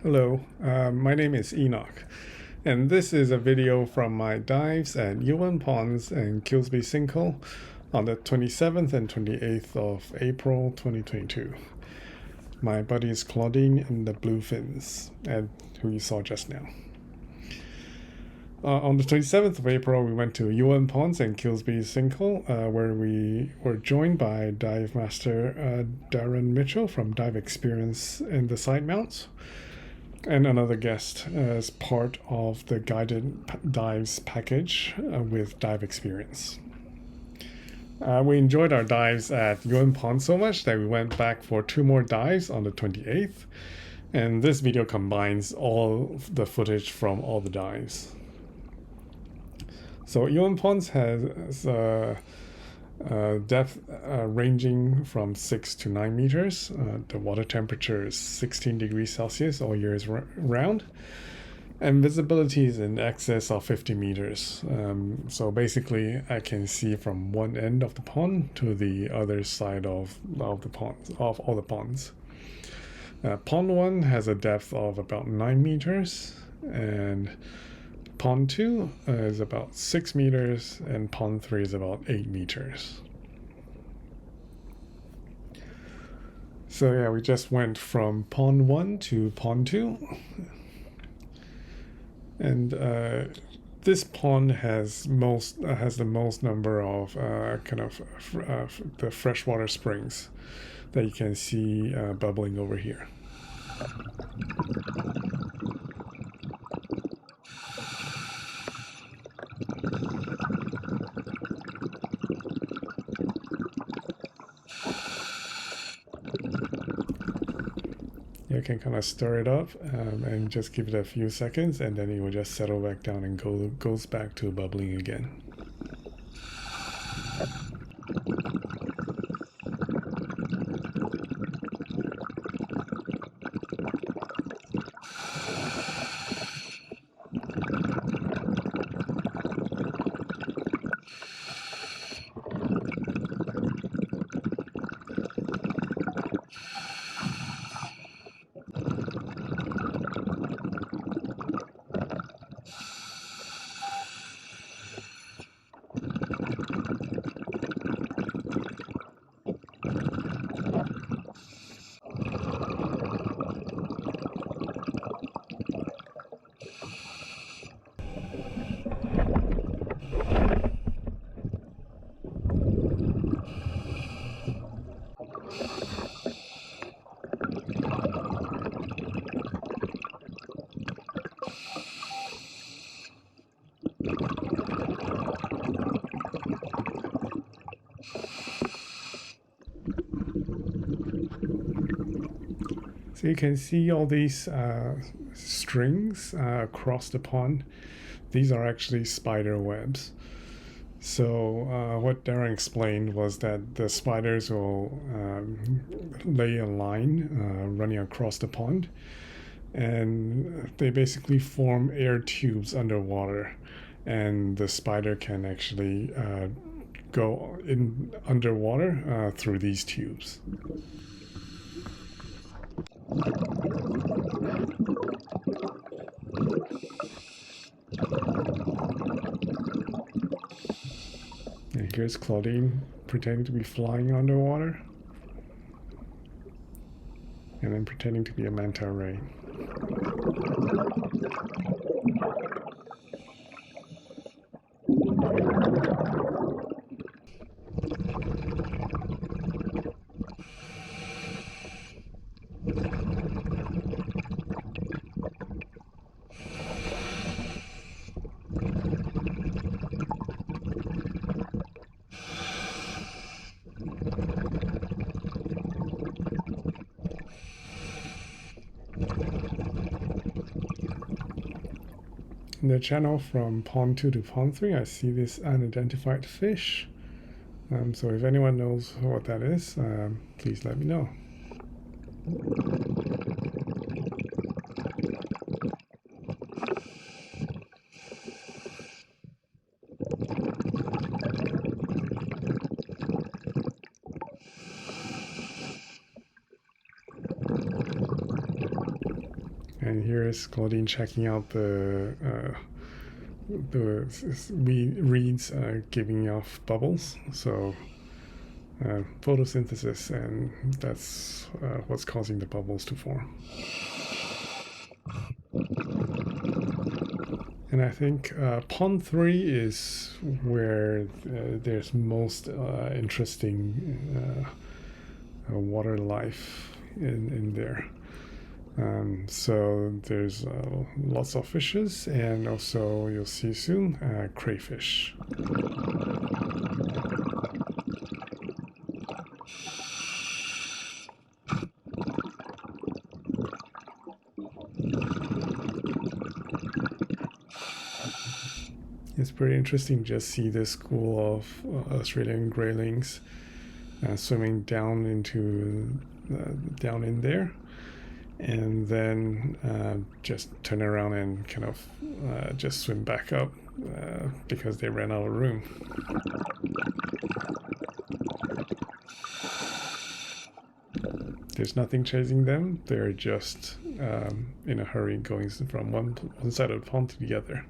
Hello, my name is Enoch, and this is a video from my dives at Ewen Ponds and Kilsby Sinkhole on the 27th and 28th of April 2022. My buddy is Claudine and the bluefins, who you saw just now. On the 27th of April, we went to Ewen Ponds and Kilsby Sinkhole, where we were joined by dive master Darren Mitchell from Dive Experience in the Side Mounts, and another guest as part of the guided dives package with Dive Experience. We enjoyed our dives at Ewen Pond so much that we went back for 2 more dives on the 28th, and this video combines all the footage from all the dives. So Ewen Ponds has depth ranging from 6 to 9 meters. The water temperature is 16 degrees Celsius all years round, and visibility is in excess of 50 meters. So basically, I can see from one end of the pond to the other side of all the ponds. Pond 1 has a depth of about 9 meters, and Pond 2 is about 6 meters, and Pond 3 is about 8 meters. So yeah, we just went from Pond 1 to Pond 2. And this pond has the most number of the freshwater springs that you can see bubbling over here. You can kind of stir it up and just give it a few seconds, and then it will just settle back down and goes back to bubbling again. So you can see all these strings across the pond. These are actually spider webs. So what Darren explained was that the spiders will lay a line running across the pond, and they basically form air tubes underwater, and the spider can actually go in underwater through these tubes. And here's Claudine pretending to be flying underwater, and then pretending to be a manta ray. In the channel from Pond 2 to Pond 3, I see this unidentified fish. So if anyone knows what that is, please let me know. And here is Claudine checking out the reeds giving off bubbles. So photosynthesis, and that's what's causing the bubbles to form. And I think pond 3 is where there's most interesting water life in there. So there's lots of fishes, and also you'll see soon crayfish. It's pretty interesting to just see this school of Australian greylings swimming down in there, and then just turn around and kind of just swim back up because they ran out of room. There's nothing chasing them. They're just in a hurry going from one side of the pond to the other.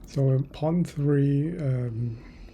So in pond 3,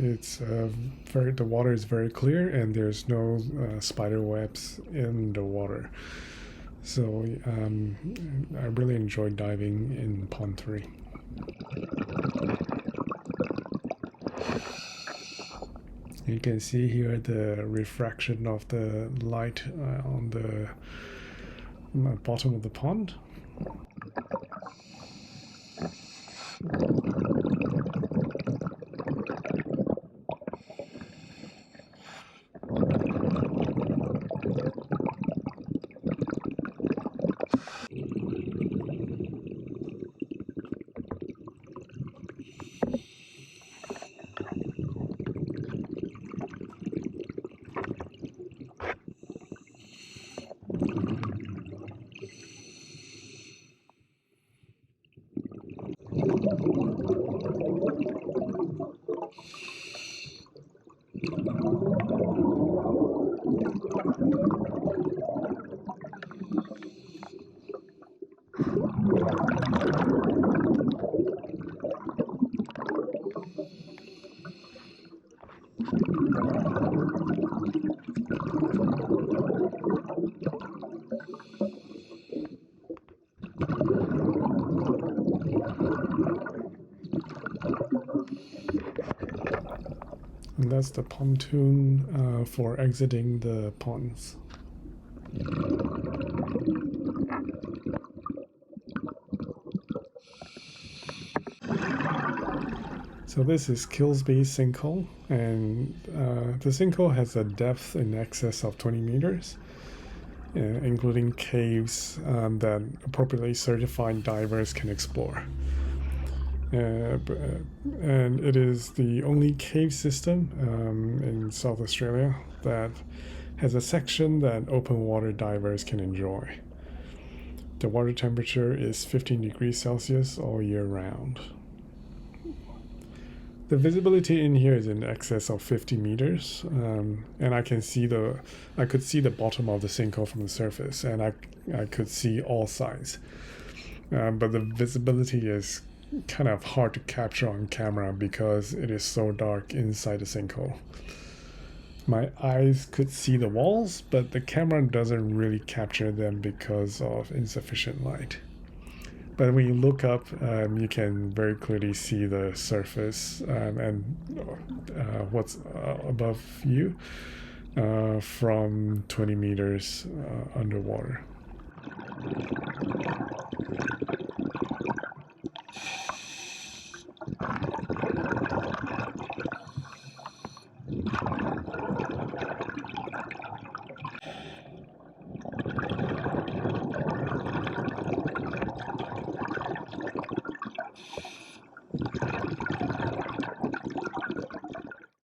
the water is very clear, and there's no spider webs in the water. So I really enjoyed diving in pond 3. You can see here the refraction of the light on the bottom of the pond. And that's the pontoon for exiting the ponds. So this is Kilsby Sinkhole, and the sinkhole has a depth in excess of 20 meters, including caves that appropriately certified divers can explore. And it is the only cave system in South Australia that has a section that open water divers can enjoy. The water temperature is 15 degrees Celsius all year round. The visibility in here is in excess of 50 meters, and I could see the bottom of the sinkhole from the surface, and I could see all sides. But the visibility is kind of hard to capture on camera because it is so dark inside the sinkhole. My eyes could see the walls, but the camera doesn't really capture them because of insufficient light. But when you look up, you can very clearly see the surface and what's above you from 20 meters underwater.